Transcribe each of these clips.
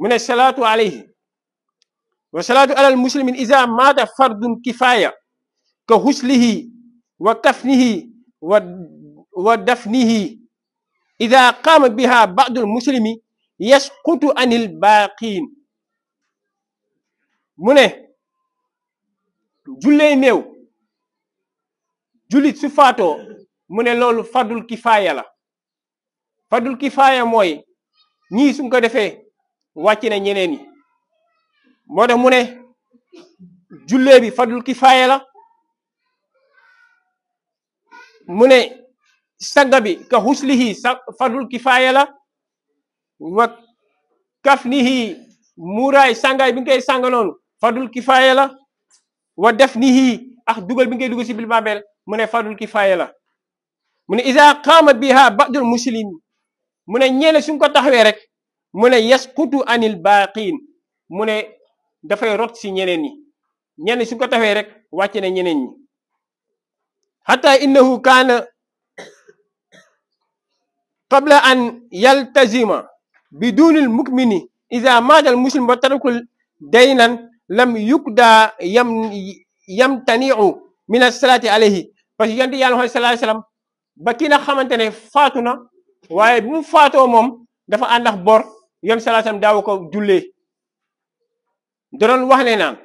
mu ne salaatu alayhi wa salaatu alal muslimin iza maata fardun kifaya ka huslihi wa kafnihi wa dafnihi iza qaama biha ba'dul muslimi yasqutu anil baaqiin mu ne jullee néew jullit su faatoo mu ne loolu fardul kifaaya la fardul kifaaya mooy ñii suñ ko defee wàcc na ñeneen ñi moo tax mu ne jullee bi fardul kifaaya la mu ne sagga bi ka huslihi fardul kifaaya la wa kafnihi muuraay sangaay bi nga koy sanga noonu fardul kifaaya la wa dafnihi ak dugal bi ngay dugal si bil bàmmeel mu ne fardul kifaaya la mu ne iza qaama biha ba'dul muslim mu ne ñeene suñ ko taxawee rek mu ne yasqutu anil baaqiin mu ne dafay rot si ñeneen ñi ñenn suñ ko taxawee rek wàcce na ñeneen ñi hatta innahu kaana qabla an yaltazima bidunil mukmini iza maata al muslim wa tarakul daynan lam yukda yamtaniu min as-salaati alayhi parce que yonent yàlla sallallahu alayhi wasallam ba ki nga xamante ne faatu na waaye bu mu faatoo moom dafa ànd ak bor yonent sallallahu alayhi wasallam daaw ko jullee da doon wax ne naan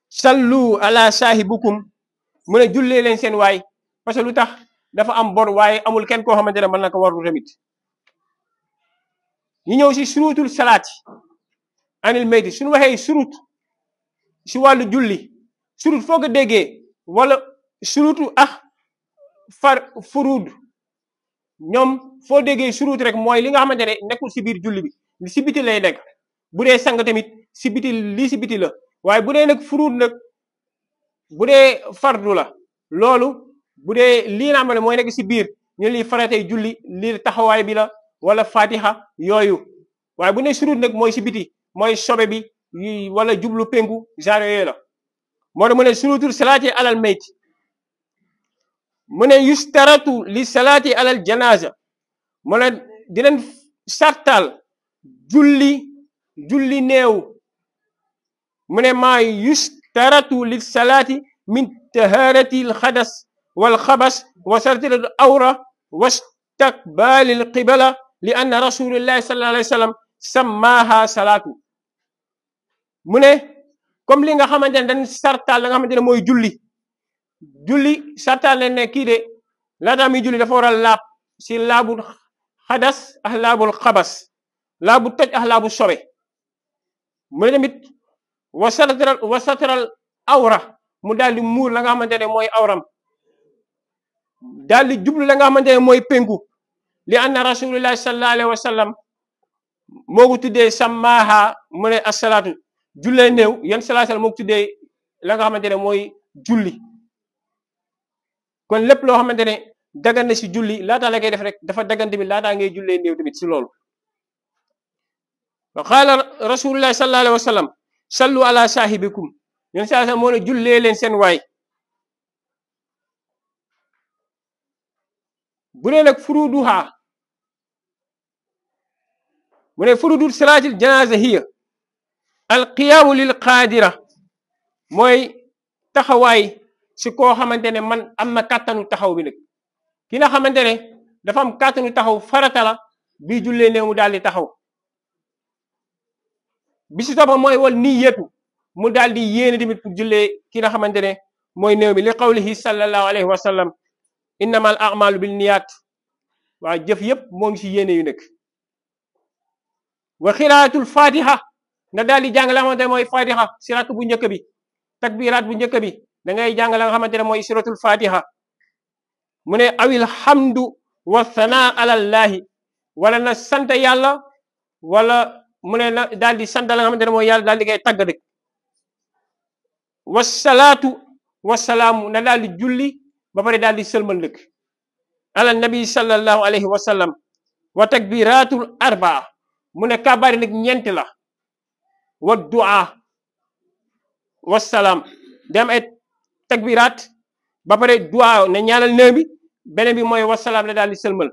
sallu ala saahibukum mu ne jullee leen seen waay parce que lu tax dafa am bor waaye amul kenn koo xamante ne mën na ko warlu tamit ñu ñëw si surutul salaati anil mayti suñu waxee surut si wàllu julli surut foo ko déggee wala surutu furud ñoom foo déggee surut rek mooy li nga xamante ne nekkul si biir julli bi si biti lay nekk bu dee sang tamit si biti lii si biti la waaye bu dee nag furud nag bu dee fardu la loolu bu dee lii nga xam ne mooy nekk si biir ñu li faratay julli lii taxawaay bi la wala fatiha yooyu waaye bu ne surut nag mooy si biti mooy sobe bi wala jublu penku genre yooyu la moo tax mu ne surutul salaati alal mayt mu ne yustaratu li salaati alal janaza mu ne dinañ sartal julli néew mu ne maa yustaratu li salaati min taharati al xadas wal xabas wa sartil awra wa istikbali al qibla li anna rasulillahi sallallahu alayhi wa sallam sammaha salaatu mu ne comme li nga xamante ne dañ sartal la nga xamante ne mooy julli sartal leen ne kii de laata muy julli dafa war a laab si laabul xadas ak laabul xabas laabu toj ak laabu sobe mu ne tamit wa satral awra mu daal di muur la nga xamante ne mooy awram daal di jublu la nga xamante ne mooy penku li anna rasulillahi sallallahu alayhi wa sallam moo ko tuddee sammaha mu ne asalaatu jullee néew yan salaasal moo ko tuddee la nga xamante ne mooy julli kon lépp loo xamante ne dagan na si julli laataa la koy def rek dafa dagan tamit laataa ngay jullee néew tamit si loolu wa qaala rasulullahi sallallahu alayhi wa sallam sallu ala saahibikum yan salaasal moo ne jullee leen seen waay bu dee nag furuduha mu ne furudu salaatil janaza hiya alqiyaamu lil qaadira mooy taxawaay si koo xamante ne man am na kàttanu taxaw bi nag ki nga xamante ne dafa am kàttanu taxaw farata la bii jullee ne mu daal di taxaw bi si topp mooy wal niyatu mu daal di yéene tamit pour jullee ki nga xamante ne mooy néew bi li qawlihi sallallahu alayhi wa sallam innamal a'malu bin niyat waaw jëf yëpp moo ngi si yéene yu nekk wa xiraatul fatiha nga daal di jàng la nga xamante ne mooy fatiha si rakk bu njëkk bi takbiraat bu njëkk bi da ngay jàng la nga xamante ne mooy suratul fatiha mu ne awil hamdu wa sanaa alallahi wala na sant yàlla wala mu ne na daal di sant la nga xamante ne mooy yàlla daal di koy tagg rek wasalaatu wasalaamu na daal di julli ba pare daal di sëlmal dëkk ala nabi sallallahu alayhi wa sallam wa takbiratul arbaa mu ne kabaari nag ñeent la wa du'a wasalaam dem ay takbiraat ba pare du'a ne ñaanal néew bi beneen bi mooy wasalaam la daal di sëlmal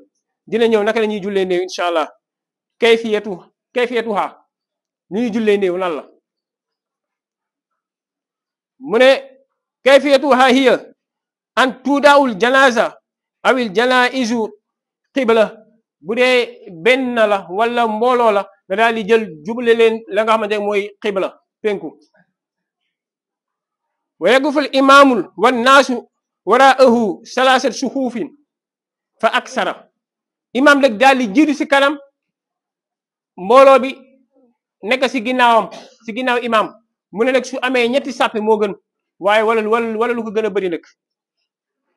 dina ñëw naka la ñuy jullee néew incha allah kayfiyatuha ni ñu jullee néew nan la mu ne kayfiyatuha hiya an tuudaawul janaza awil janaizu xibla bu dee benn la wala mbooloo la nga daal di jël juble leen la nga xamante ne mooy xibla penku wa yaguful imaamul wan naasu waraahu salaasat suxuufin fa aksara imaam nag daal di jiitu si kanam mbooloo bi nekk si ginnaawam si ginnaaw imaam mu ne nag su amee ñetti sàppe moo gën waaye wala lu ko gën a bëri nag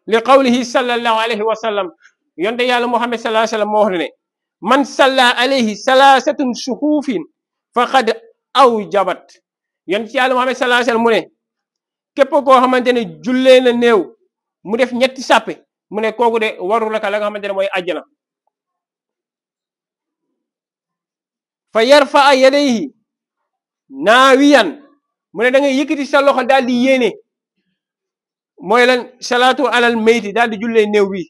li qawlihi sallallahu alayhi wa sallam yonte yàlla muhammad sallallahu alayhi wa sallam moo wax ne man salla alayhi salaasatun suxuufin faqad awjabat yonte yàlla muhammad sallallahu alayhi wa sallam mu ne képp koo xamante ne jullee na néew mu def ñetti sàppe mu ne kooku de waru raka la nga xamante ne mooy àjjana fa yarfa yadayhi naawiyan mu ne da ngay yëkkati sa loxo daal di yéene mooy lan salaatu alal mayti daal di jullee néew bi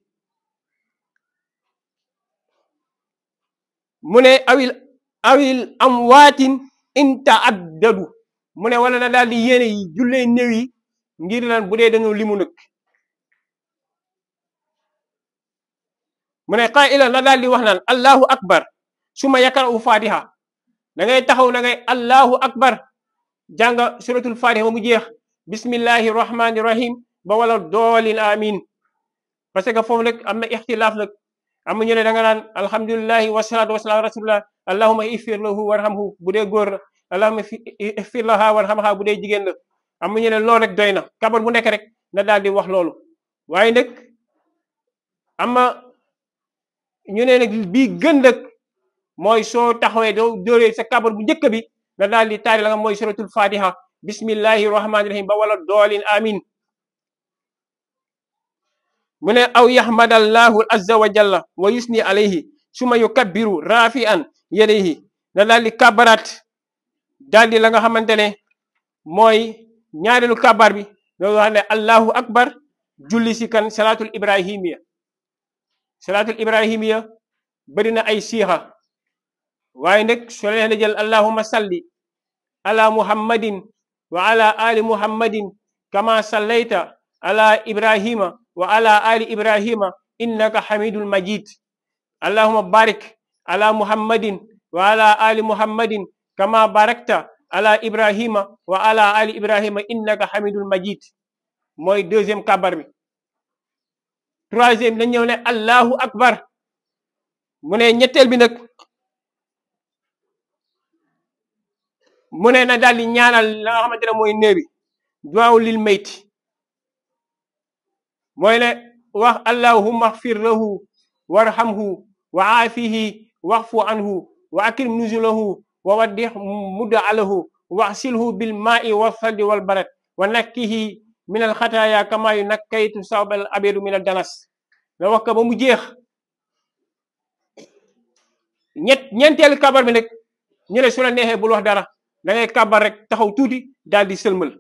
mu ne awil amwaatin inta addadu mu ne wala na daal di yéene yi jullee néew yi ngir lan bu dee dañoo limu nag mu ne qaa'ilan la daal di wax naan allahu akbar suma yakra'u fatiha da ngay taxaw na ngay allahu akbar jàng suratul fatiha ba mu jeex bismillahi rahmani rahim ba wala doolin amin parce que foofu nag am na ixtilaaf nag am ñu ne da nga naan alhamdulillahi wasalaatu wasalaam rasulillah allahuma ifir lahu warhamhu bu dee góor la allahuma ifir laha warhamha bu dee jigéen la am ñu ne loolu rek doy na kabar bu nekk rek na daal di wax loolu waaye nag ama ñu ne nag bii gën nag mooy soo taxawee doo dóoree sa kabar bu njëkk bi na daal di taari la nga mooy suratul fatiha bismillahi rahmani rahim ba wala doolin amin mu ne aw yaxmadallahu azza wa jalla wa yusni alayhi suma yukabbiru rafi'an yadayhi na daal di kabaraat daal di la nga xamante ne mooy ñaareelu kabar bi loolu wax ne allahu akbar julli si kan salatul ibrahimiya bëri na ay siixa waaye nag soo leen di jël allahumma salli ala muhammadin wa ala ali muhammadin kama sallayta ala ibrahima wa ala ali ibrahima innaka hamidul majid allahumma barik ala muhammadin wa ala ali muhammadin kama barakta ala ibrahima wa ala ali ibrahima innaka hamidul majid mooy deuxième kabar bi troisième dañ ñëw ne allahu akbar mu ne ñetteel bi nag mu ne na daal di ñaanal la nga xamante ne mooy néew bi duwaaw lil mayt mooy ne wax allahumma xfir lahu warhamhu wa aafihi waxfu anhu wa akrim nuzulahu wa waddix mudaalahu waxsilhu bil maai walsaldi walbarat wa nakkihi min al xataaya kama yu nakkaytu sawbal abedu min al danas nga wax ko ba mu jeex ñeenteelu kabar bi nag ñu ne su la neexee bul wax dara da ngay kabar rek taxaw tuuti daal di sëlmal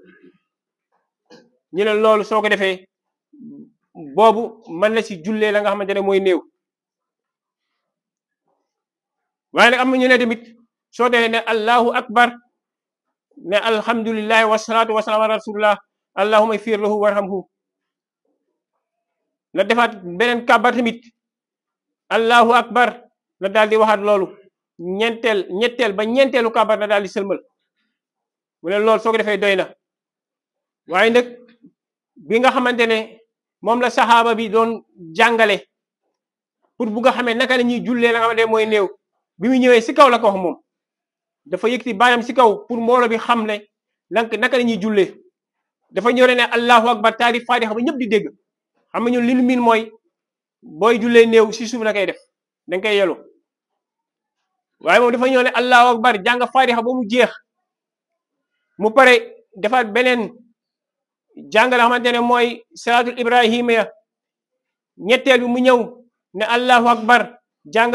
ñu ne loolu soo ko defee boobu mën na si jullee la nga xamante ne mooy néew waaye nag am na ñu ne tamit soo defee ne allahu akbar ne alhamdulillahi wasalaatu wasalaam ala rasulillah allahumma ifir lahu warhamhu na defaat beneen kabar tamit allahu akbar na daal di waxaat loolu ñetteel ba ñeenteelu kabar na daal di sëlmal mu ne loolu soo ko defee doy na waaye nag bi nga xamante ne moom la saxaaba bi doon jàngale pour bu nga xamee naka la ñuy jullee la nga xamante ne mooy néew bi mu ñëwee si kaw la ko wax moom dafa yëkkati baayam si kaw pour mbooloo bi xam ne naka la ñuy jullee dafa ñëw ne allahu akbar taari fatiha ba ñëpp di dégg xam nga ñun li ñu miin mooy booy jullee néew si suuf la koy def dañ koy yelu waaye moom dafa ñëw ne allahu akbar jàng fatiha ba mu jeex mu pare defaat beneen jàng la xamante ne mooy salaatul ibrahimiya ñetteel bi mu ñëw ne allahu akbar jàng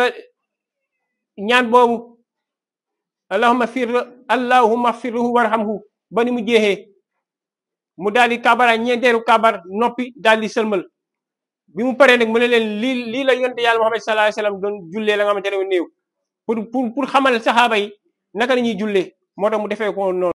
ñaan boobu allahumma firhu warhamhu ba ni mu jeexee mu daal di kabara ñeenteelu kabar noppi daal di sëlmal bi mu paree nag mu ne leen lii la yonte yàlla Muhammad sallallahu alayhi wasallam doon jullee la nga xamante ne néew pour xamal saxaaba yi naka la ñuy jullee moo tax mu defee ko noonu